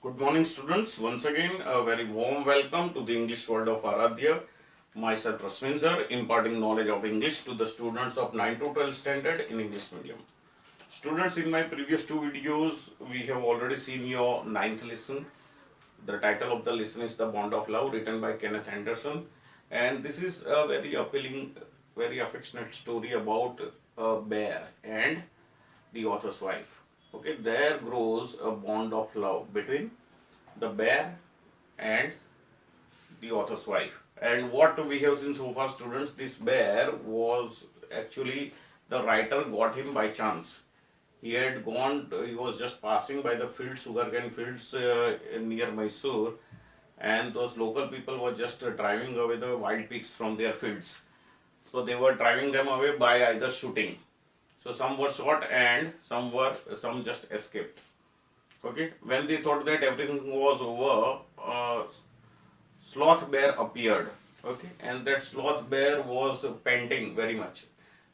Good morning, students. Once again, a very warm welcome to the English world of Aradhya. Myself, Rasmin sir, imparting knowledge of English to the students of 9 to 12 standard in English medium. Students, in my previous two videos, we have already seen your ninth lesson. The title of the lesson is The Bond of Love, written by Kenneth Anderson. And this is a very appealing, very affectionate story about a bear and the author's wife. Okay, there grows a bond of love between the bear and the author's wife. And what we have seen so far, students, this bear was actually the writer got him by chance. He was just passing by the fields, sugarcane fields near Mysore, and those local people were just driving away the wild pigs from their fields. So they were driving them away by either shooting. So some were shot and some just escaped. Okay, when they thought that everything was over, sloth bear appeared. Okay, and that sloth bear was panting very much,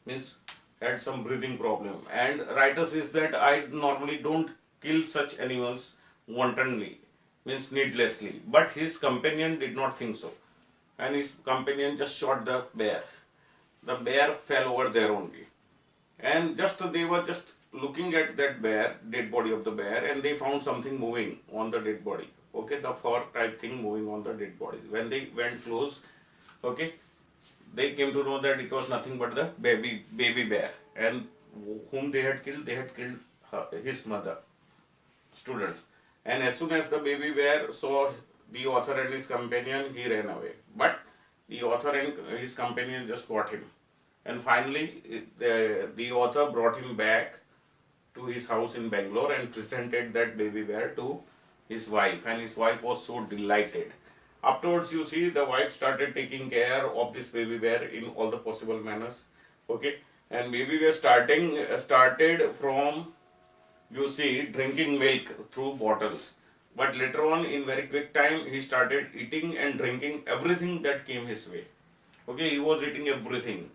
means had some breathing problem. And writer says that I normally don't kill such animals wantonly, means needlessly, but his companion did not think so, and his companion just shot the bear. The bear fell over there only, and just they were just looking at that bear, dead body of the bear, and they found something moving on the dead body. Okay, the fur type thing moving on the dead body. When they went close, okay, they came to know that it was nothing but the baby bear, and whom they had killed his mother. Students, and as soon as the baby bear saw the author and his companion, he ran away, but the author and his companion just got him. And finally the author brought him back to his house in Bangalore and presented that baby bear to his wife, and his wife was so delighted. Afterwards, you see, the wife started taking care of this baby bear in all the possible manners. Okay, and baby bear started from, you see, drinking milk through bottles, but later on in very quick time he started eating and drinking everything that came his way. Okay, he was eating everything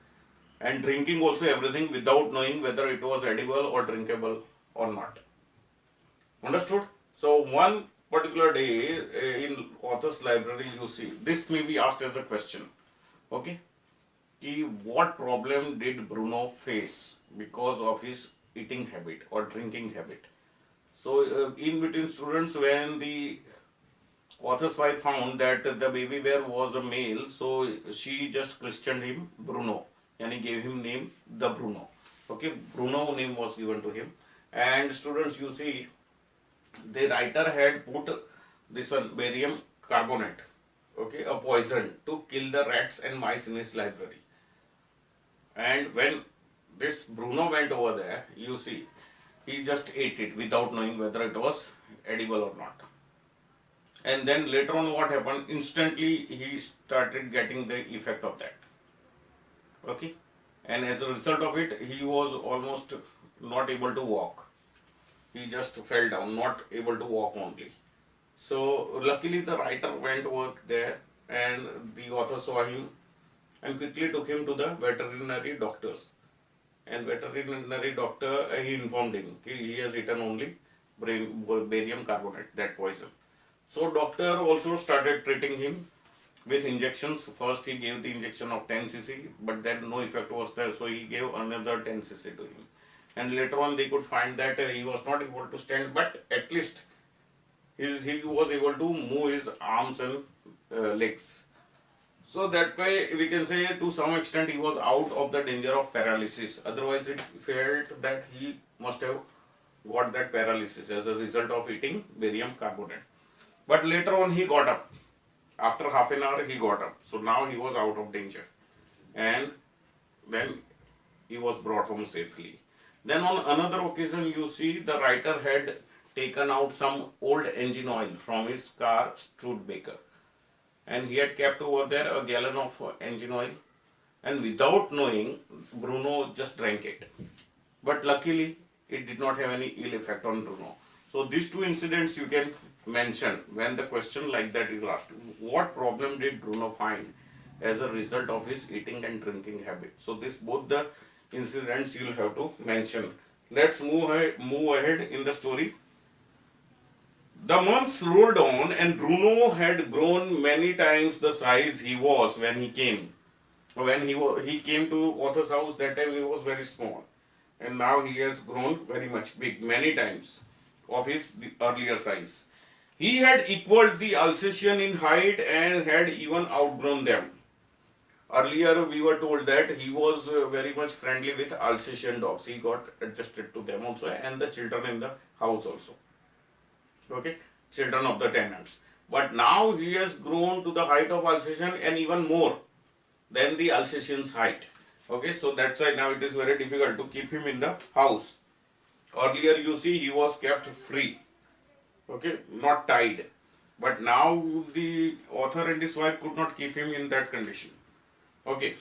and drinking also everything without knowing whether it was edible or drinkable or not. Understood? So one particular day in author's library, you see, this may be asked as a question. Okay, what problem did Bruno face because of his eating habit or drinking habit? So in between, students, when the author's wife found that the baby bear was a male, so she just christened him Bruno, and he gave him name the Bruno. Okay, Bruno name was given to him. And students, you see, the writer had put this one barium carbonate, okay, a poison to kill the rats and mice in his library. And when this Bruno went over there, you see, he just ate it without knowing whether it was edible or not. And then later on, what happened? Instantly, he started getting the effect of that. Okay, and as a result of it, he was almost not able to walk. He just fell down, not able to walk only. So luckily, the writer went over there, and the author saw him and quickly took him to the veterinary doctors. And veterinary doctor, he informed him he has eaten only barium carbonate, that poison. So doctor also started treating him with injections. First he gave the injection of 10 cc, but then no effect was there, so he gave another 10 cc to him. And later on they could find that he was not able to stand, but at least he was able to move his arms and legs. So that way we can say to some extent he was out of the danger of paralysis. Otherwise it felt that he must have got that paralysis as a result of eating barium carbonate. But later on he got up. After half an hour he got up. So now he was out of danger. And then he was brought home safely. Then on another occasion, you see, the writer had taken out some old engine oil from his car Studebaker, and he had kept over there a gallon of engine oil, and without knowing, Bruno just drank it. But luckily it did not have any ill effect on Bruno. So these two incidents you can mention when the question like that is asked. What problem did Bruno find as a result of his eating and drinking habit? So this both the incidents you will have to mention. Let's move ahead in the story. The months rolled on, and Bruno had grown many times the size he was when he came. He came to author's house, that time he was very small, and now he has grown very much big, many times of his earlier size. He had equaled the Alsatian in height and had even outgrown them. Earlier, we were told that he was very much friendly with Alsatian dogs. He got adjusted to them also, and the children in the house also. Okay, children of the tenants. But now he has grown to the height of Alsatian and even more than the Alsatian's height. Okay, so that's why now it is very difficult to keep him in the house. Earlier, you see, he was kept free. Okay, not tied. But now the author and his wife could not keep him in that condition. Okay,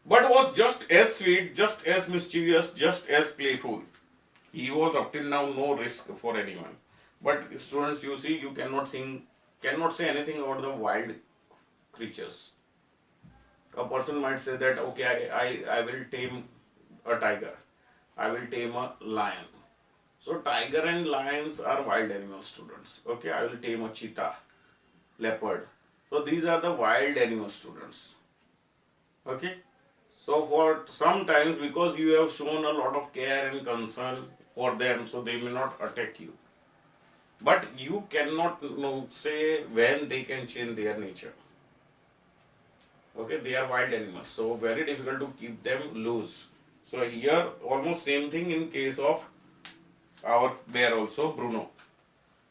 but was just as sweet, just as mischievous, just as playful. He was up till now no risk for anyone. But students, you see, you cannot say anything about the wild creatures. A person might say that, okay, I will tame a tiger, I will tame a lion. So tiger and lions are wild animals, students. Okay, I will tame a cheetah, leopard. So these are the wild animal, students. Okay, so for sometimes, because you have shown a lot of care and concern for them, so they may not attack you. But you cannot say when they can change their nature. Okay, they are wild animals, so very difficult to keep them loose. So here almost same thing in case of our bear also, Bruno.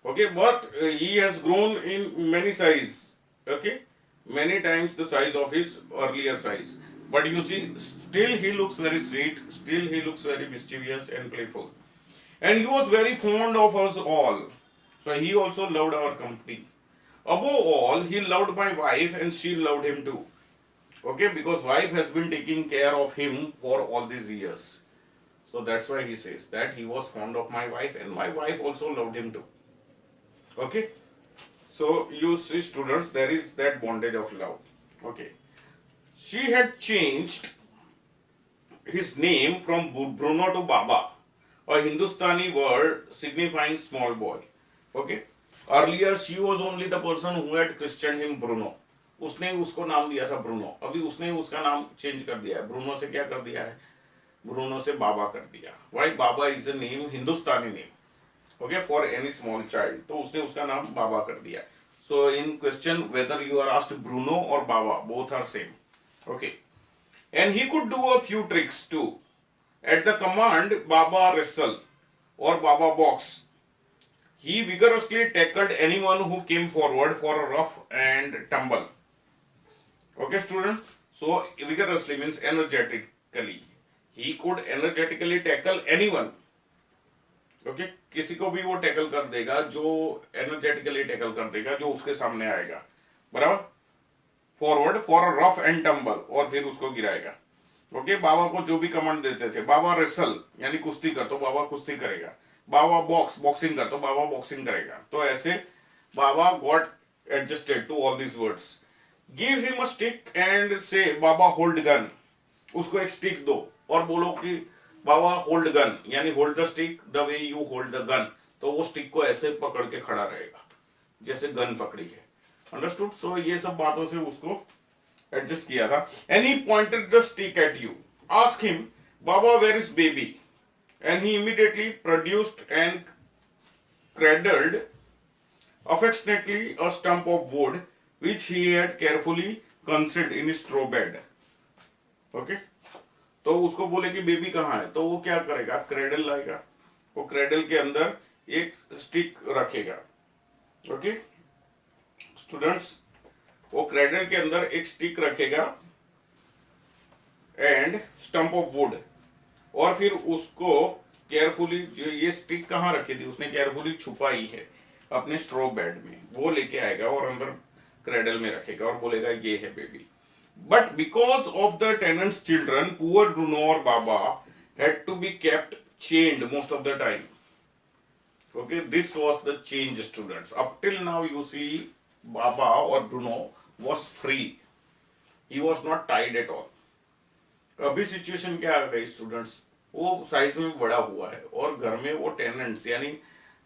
Okay, but he has grown in many size. Okay, many times the size of his earlier size. But you see, still he looks very sweet, still he looks very mischievous and playful. And he was very fond of us all. So he also loved our company. Above all, he loved my wife and she loved him too. Okay, because wife has been taking care of him for all these years. So that's why he says that he was fond of my wife and my wife also loved him too. Okay. So you see, students, there is that bondage of love. Okay. She had changed his name from Bruno to Baba, a Hindustani word signifying small boy. Okay. Earlier she was only the person who had christened him Bruno. उसने उसको नाम दिया था Bruno. अभी उसने उसका नाम change कर दिया है. ब्रूनो से क्या कर दिया है? ब्रूनो से बाबा कर दिया. Why? Baba is a name, Hindustani name. Okay, for any small child. तो उसने उसका नाम बाबा कर दिया. So in question whether you are asked Bruno or Baba, both are same. Okay. And he could do a few tricks too. At the command Baba wrestle or Baba box, he vigorously tackled anyone who came forward for a rough and tumble. Okay, students. So vigorously means energetically. He could energetically tackle anyone. Okay किसी को भी वो tackle कर देगा, जो energetically tackle कर देगा, जो उसके सामने आएगा. बराबर. Forward for a rough and tumble, और फिर उसको गिराएगा. ओके, बाबा को जो भी कमांड देते थे, बाबा रेसल यानी कुश्ती कर तो बाबा कुश्ती करेगा, बाबा बॉक्सिंग कर तो बाबा बॉक्सिंग करेगा. तो ऐसे Baba got adjusted to all this words. Give him a stick and say Baba hold gun. उसको एक स्टिक दो और बोलो कि बाबा होल्ड गन, यानी hold the stick the way you hold the gun. तो वो स्टिक को ऐसे पकड़ के खड़ा रहेगा जैसे गन पकड़ी है. अंडरस्टूड. सो ये सब बातों से उसको एडजस्ट किया था. And he pointed the stick at you. Ask him Baba where is baby, and he immediately produced and cradled affectionately a stump of wood which he had carefully concealed in his straw bed. Okay. तो उसको बोले कि baby कहाँ है, तो वो क्या करेगा, क्रेडल लाएगा. वो क्रेडल के अंदर एक स्टिक रखेगा. ओके स्टूडेंट्स, वो क्रेडल के अंदर एक स्टिक रखेगा एंड स्टंप ऑफ वुड, और फिर उसको केयरफुली, जो ये स्टिक कहाँ रखी थी उसने केयरफुली छुपाई है अपने स्ट्रॉ बेड में, वो लेके आएगा और अंदर क्रेडल में रखेगा और बोलेगा ये है baby. But because of the tenant's children, poor Bruno or Baba had to be kept chained most of the time. Okay, this was the change, students. Up till now, you see, Baba or Bruno was free. He was not tied at all. अभी situation क्या आ गई students, वो size में बड़ा हुआ है और घर में वो टेनेंट्स यानी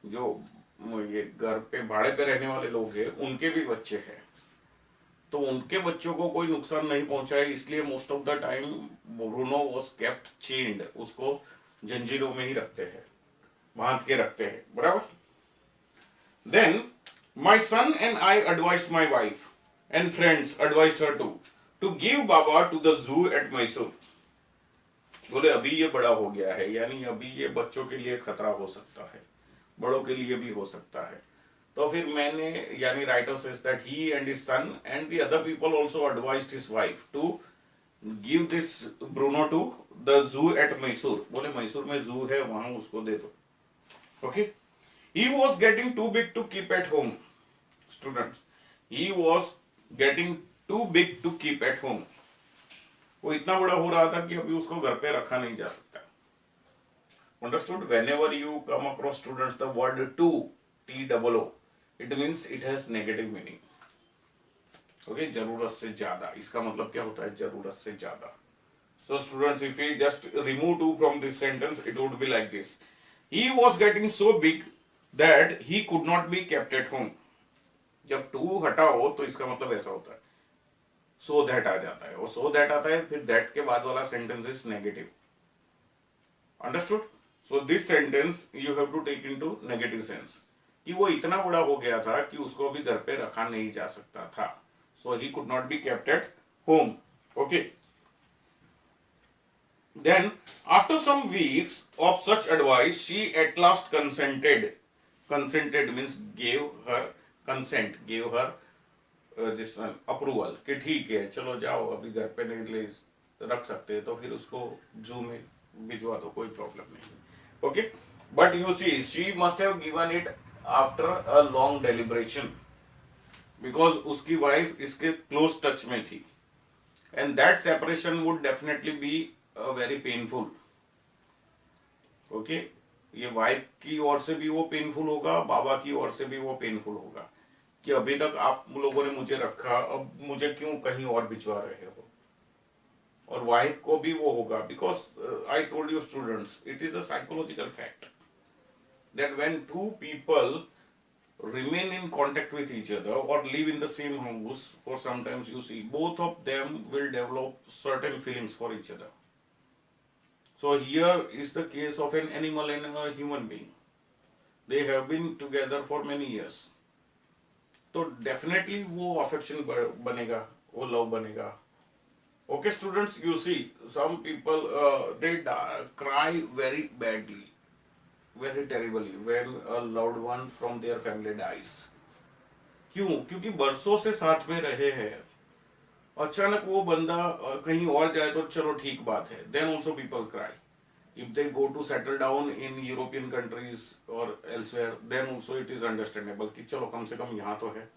जो ये घर पे भाड़े पे रहने वाले लोग हैं, उनके भी बच्चे हैं, तो उनके बच्चों को कोई नुकसान नहीं पहुंचाए, इसलिए most of the time Bruno was kept chained, उसको जंजीरों में ही रखते हैं, बांध के रखते हैं, बराबर। Then my son and I advised my wife and friends advised her to give Baba to the zoo at Mysore. बोले अभी ये बड़ा हो गया है, यानी अभी ये बच्चों के लिए खतरा हो सकता है, बड़ों के लिए भी हो सकता है। तो फिर मैंने, यानी writer says that he and his son and the other people also advised his wife to give this Bruno to the zoo at Mysore. बोले मैसूर में जू है, वहां उसको दे दो। Okay, he was getting too big to keep at home. Students, he was getting too big to keep at home. वो इतना बड़ा हो रहा था कि अभी उसको घर पे रखा नहीं जा सकता। Understood? Whenever you come across students the word to, TOO, it means it has negative meaning. Okay, जरूरत से ज्यादा, इसका मतलब क्या होता है? जरूरत से ज्यादा. So students, if we just remove to from this sentence, it would be like this: he was getting so big that he could not be kept at home. जब to हटाओ तो इसका मतलब ऐसा होता है, so that आ जाता है, और so that आता है, फिर that के बाद वाला sentence is negative. Understood? So this sentence you have to take into negative sense कि वो इतना बड़ा हो गया था कि उसको अभी घर पे रखा नहीं जा सकता था. So he could not be kept at home. Okay. Then after some weeks of such advice, she at last consented. Consented means gave her consent, gave her this one approval कि ठीक है, चलो जाओ, अभी घर पे नहीं ले रख सकते, तो फिर उसको जू में भिजवा दो, कोई प्रॉब्लम नहीं. Okay, but you see, she must have given it after a long deliberation because उसकी wife इसके close touch में थी, and that separation would definitely be very painful. Okay, ये wife की ओर से भी वो painful होगा, बाबा की ओर से भी वो painful होगा कि अभी तक आप लोगों ने मुझे रखा, अब मुझे क्यों कहीं और भिजवा रहे हो. और वाइफ को भी वो होगा, because I told you students, it is a psychological fact that when two people remain in contact with each other or live in the same house for sometimes, you see both of them will develop certain feelings for each other. So here is the case of an animal and a human being. They have been together for many years, तो definitely वो affection बनेगा, वो love बनेगा. Okay, students, you see some people they cry very badly, very terribly when a loved one from their family dies. क्यों? क्योंकि बरसों से साथ में रहे हैं, अचानक वो बंदा कहीं और जाए तो चलो ठीक बात है, then also people cry. If they go to settle down in European countries or elsewhere, then also it is understandable कि चलो कम से कम यहाँ तो है.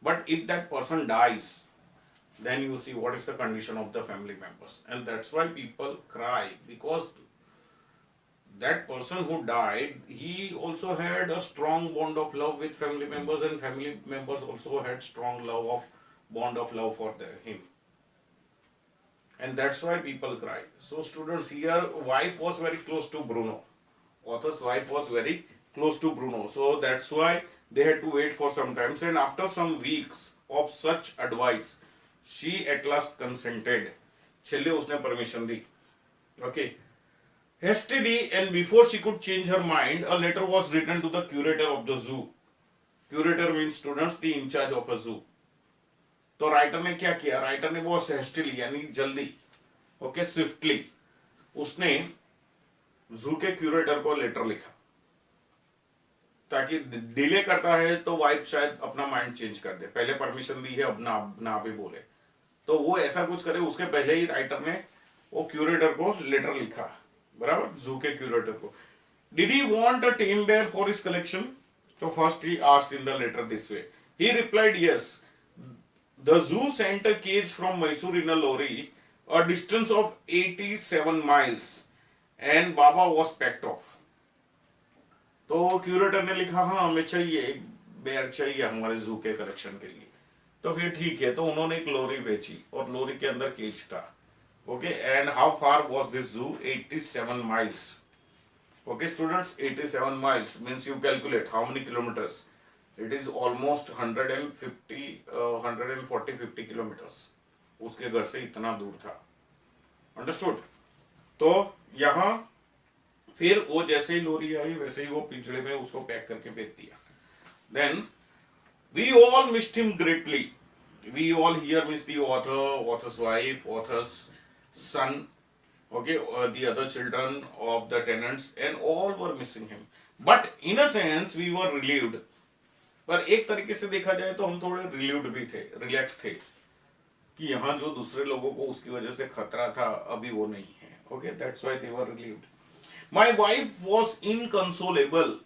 But if that person dies, then you see what is the condition of the family members, and that's why people cry, because that person who died, he also had a strong bond of love with family members, and family members also had strong bond of love for him, and that's why people cry. So students, here wife was very close to Bruno, author's wife was very close to Bruno, so that's why they had to wait for some time, and after some weeks of such advice, she at last consented. छेल्ले उसने permission the. Okay. Hastily and before she could change her mind, a letter was written to the curator of the zoo. Curator means students, the in charge of a zoo. तो writer ने क्या किया? Writer ने बहुत hastily यानी जल्दी, okay, swiftly, उसने जू के क्यूरेटर को लेटर लिखा, ताकि डिले करता है तो वाइफ शायद अपना माइंड चेंज कर दे, पहले परमिशन दी है, अब ना भी बोले, तो वो ऐसा कुछ करे, उसके पहले ही राइटर ने वो क्यूरेटर को लेटर लिखा, बराबर, जू के क्यूरेटर को. Did he want a tame bear for his collection? तो first he asked in the letter this way. He replied yes. The zoo sent a cage from Mysore in a lorry, a distance of 87 miles, and Baba was packed off. तो curator ने लिखा, हाँ हमें चाहिए, एक bear चाहिए हमारे जू के कलेक्शन के लिए. तो फिर ठीक है, तो उन्होंने एक लोरी बेची और लोरी के अंदर केज था. Okay, and how far was this जू? 87 miles. Okay, students, 87 miles means you calculate how many kilometers. It is almost 150, 140, 50 kilometers. उसके घर से इतना दूर था. अंडरस्टूड. तो यहाँ फिर वो जैसे ही लोरी आई वैसे ही वो पिंजड़े में उसको पैक करके भेज दिया. Then we all missed him greatly. We all here miss the author, author's wife, author's son, okay, the other children of the tenants, and all were missing him. But in a sense we were relieved. पर एक तरीके से देखा जाए तो हम थोड़े relieved भी थे, रिलैक्स थे कि यहाँ जो दूसरे लोगों को उसकी वजह से खतरा था अभी वो नहीं है. Okay, that's why they were relieved. My wife was inconsolable.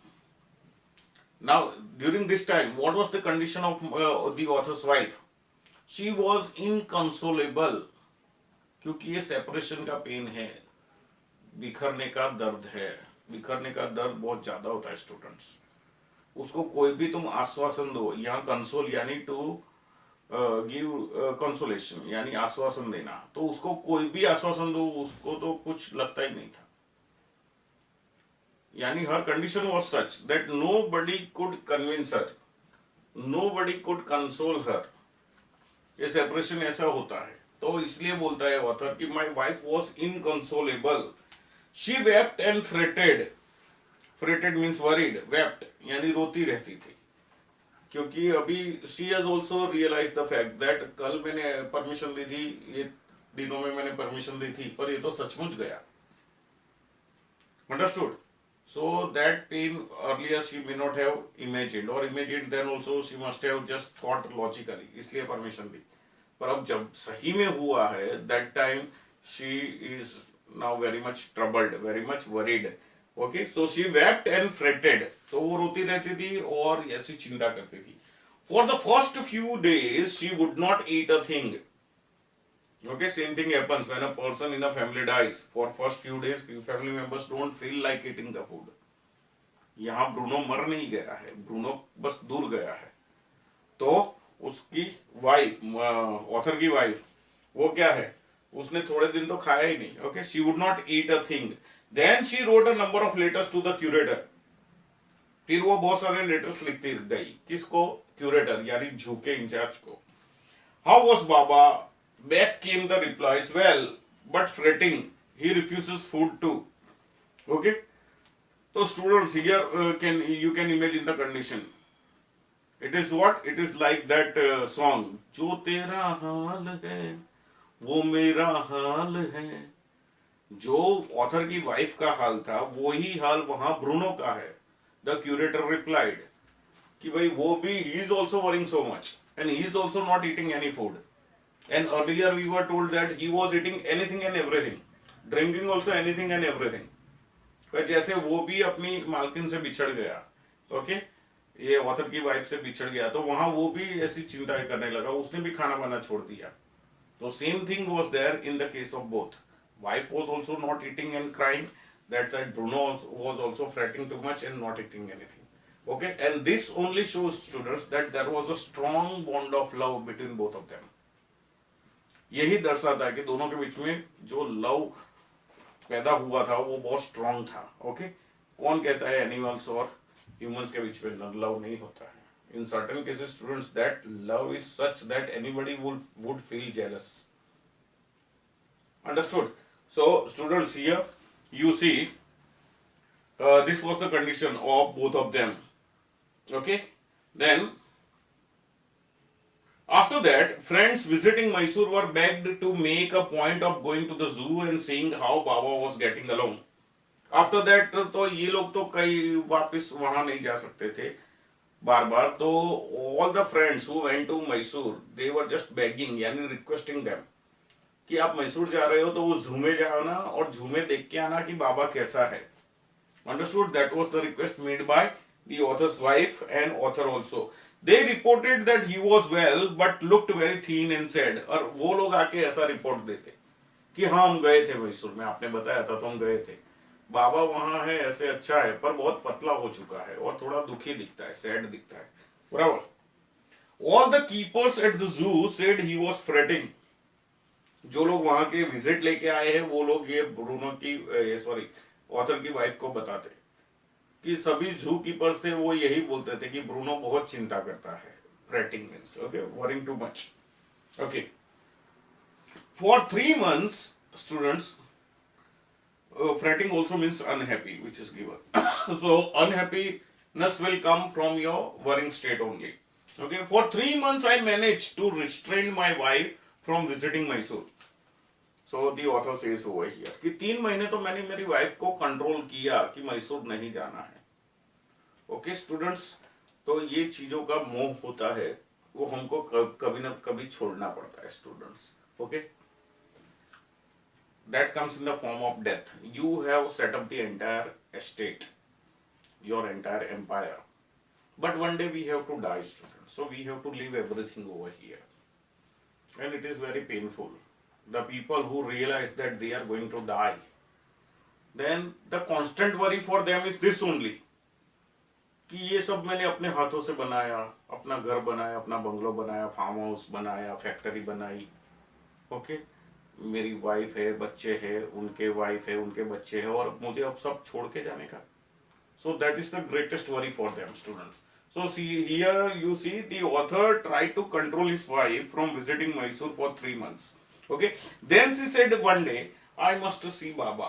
Now, during this time, what was the condition of the author's wife? She was inconsolable. क्योंकि ये सेपरेशन का पेन है, बिखरने का दर्द है. बिखरने का दर्द बहुत ज्यादा होता है स्टूडेंट्स. उसको कोई भी तुम आश्वासन दो, यहाँ कंसोल यानी टू गिव कंसोलेशन यानी आश्वासन देना, तो उसको कोई भी आश्वासन दो उसको तो कुछ लगता ही नहीं था. यानी हर condition was such that nobody could convince her, nobody could console her. ये सेपरेशन ऐसा होता है. तो इसलिए बोलता है ऑथर कि my wife was inconsolable. She wept and fretted. Fretted means worried, wept यानी रोती रहती थी. क्योंकि अभी she has also realise the fact that कल मैंने परमिशन दी थी, ये दिनों में मैंने परमिशन दी थी, पर ये तो सचमुच गया. Understood. So that pain earlier she may not have imagined, or imagined then also she must have just thought logically, इसलिए परमिशन दी. पर अब जब सही में हुआ है, that time she is now very much troubled, very much worried. Okay, so she wept and fretted. तो वो रोती रहती थी और ऐसी चिंता करती थी. For the first few days she would not eat a thing. Okay, same thing happens when a person in a family dies. For first few days, family members don't feel like eating the food. यहाँ Bruno मर नहीं गया है, Bruno बस दूर गया है. तो उसकी वाइफ, ऑथर की वाइफ, वो क्या है, उसने थोड़े दिन तो खाया ही नहीं. Okay, she would not eat a thing. Then she wrote a number of letters to the curator. फिर वो बहुत सारे लेटर्स लिखती गई. किसको? क्यूरेटर यानी झुके इंचार्ज को. How was Baba? Back came the replies, well, but fretting, he refuses food too. Okay, so students here you can imagine the condition. It is what? It is like that song. जो तेरा हाल है वो मेरा हाल है. जो author की wife का हाल था वही हाल वहां ब्रूनो का है. The curator replied कि भाई वो भी he is also worrying so much and he is also not eating any food. And earlier we were told that he was eating anything and everything, drinking also anything and everything. पर जैसे वो भी अपनी मालकिन से बिछड़ गया, okay, ये ऑथर की वाइफ से बिछड़ गया, तो वहां वो भी ऐसी चिंताएं करने लगा. उसने भी खाना वाना छोड़ दिया. तो same thing was there in the case of both. Wife was also not eating and crying. That side Bruno was also fretting too much and not eating anything. Okay, and this only shows students that there was a strong bond of love between both of them. यही दर्शाता है कि दोनों के बीच में जो love पैदा हुआ था वो बहुत स्ट्रांग था. ओके, कौन कहता है एनिमल्स और ह्यूमंस के बीच में लव नहीं होता है? In certain cases students that love is such that anybody would feel jealous. Understood. So students here you see this was the condition of both of them. Okay, then after that, friends visiting Mysore were begged to make a point of going to the zoo and seeing how Baba was getting along. After that, तो ये लोग तो कई वापस वहां नहीं जा सकते थे बार बार. तो all the friends who went to Mysore, they were just begging यानी requesting them कि आप मैसूर जा रहे हो तो वो झूमे जाओ ना और झूमे देख के आना कि बाबा कैसा है. Understood? That was the request made by the author's wife and author also. They reported that he was well but looked very thin and sad. और वो लोग आके ऐसा रिपोर्ट देते कि हाँ हम गए थे मैसूर में, आपने बताया था तो हम गए थे, बाबा वहां है, ऐसे अच्छा है, पर बहुत पतला हो चुका है और थोड़ा दुखी दिखता है, सैड दिखता है. बराबर. All the keepers at the zoo said he was fretting. जो लोग वहां के विजिट लेके आए हैं वो लोग ये ब्रूनो की सॉरी ऑथर की वाइफ को बताते कि सभी जू कीपर्स थे वो यही बोलते थे कि ब्रूनो बहुत चिंता करता है, fretting means okay worrying too much okay for 3 months students fretting also means unhappy which is given so unhappiness will come from your worrying state only okay for 3 months I managed to restrain my wife from visiting Mysore so the author says over here कि 3 महीने तो मैंने मेरी wife को control किया कि मैसूर नहीं जाना है ओके स्टूडेंट्स तो ये चीजों का मोह होता है वो हमको कभी ना कभी छोड़ना पड़ता है students okay that comes in the form of death you have set up the entire estate your entire empire but one day we have to die students so we have to leave everything over here and it is very painful the people who realize that they are going to die then the constant worry for them is this only कि ये सब मैंने अपने हाथों से बनाया अपना घर बनाया अपना बंगलो बनाया फार्म हाउस बनाया फैक्ट्री बनाई ओके मेरी वाइफ है बच्चे हैं उनके वाइफ है उनके बच्चे हैं और मुझे अब सब छोड़ के जाने का so that is the greatest worry for them students so see here you see the author try to control his wife from visiting Mysore for 3 months okay then she said one day I must see Baba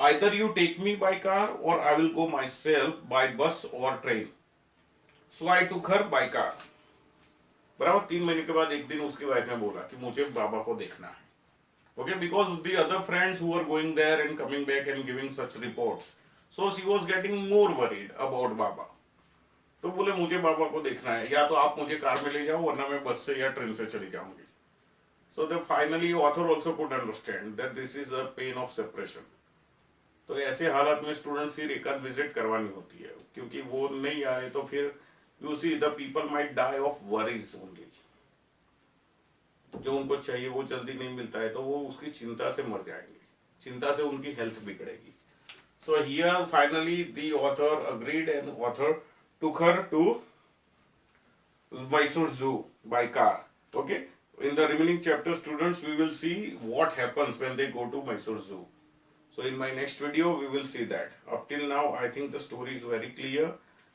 either you take me by car or I will go myself by bus or train so I took her by car बराबर 3 महीने के बाद एक दिन उसकी wife ने बोला कि मुझे बाबा को देखना है okay because the other friends who were going there and coming back and giving such reports so she was getting more worried about Baba तो बोले मुझे बाबा को देखना है या तो आप मुझे कार में ले जाओ वरना मैं बस से या ट्रेन से चली जाऊंगी so the finally author also could understand that this is a pain of separation तो ऐसे हालात में स्टूडेंट्स फिर एक आध विजिट करवानी होती है क्योंकि वो नहीं आए तो फिर you see the people might die of worries only जो उनको चाहिए वो जल्दी नहीं मिलता है तो वो उसकी चिंता से मर जाएंगे चिंता से उनकी हेल्थ बिगड़ेगी so here finally the author agreed and author took her to Mysore Zoo by car okay in the remaining chapter students we will see what happens when they go to Mysore Zoo so in my next video we will see that up till now I think the story is very clear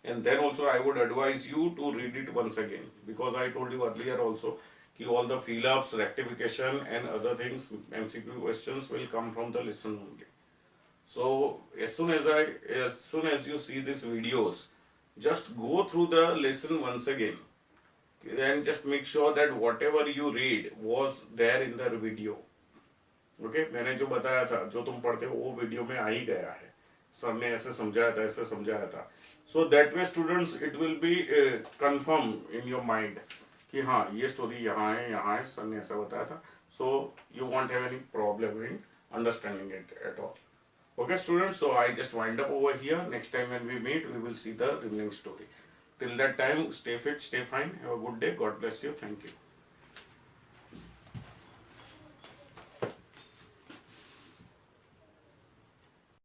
and then also I would advise you to read it once again because I told you earlier also कि all the fill ups rectification and other things MCQ questions will come from the lesson only so as soon as you see these videos just go through the lesson once again and just make sure that whatever you read was there in the video okay मैंने जो बताया था जो तुम पढ़ते हो वो video में आ ही गया है सर ने ऐसे समझाया था so that way students it will be confirm in your mind कि हाँ ये स्टोरी यहाँ है सर ने ऐसा बताया था so you won't have any problem in understanding it at all okay students so I just wind up over here next time when we meet we will see the remaining story till that time stay fit stay fine have a good day God bless you thank you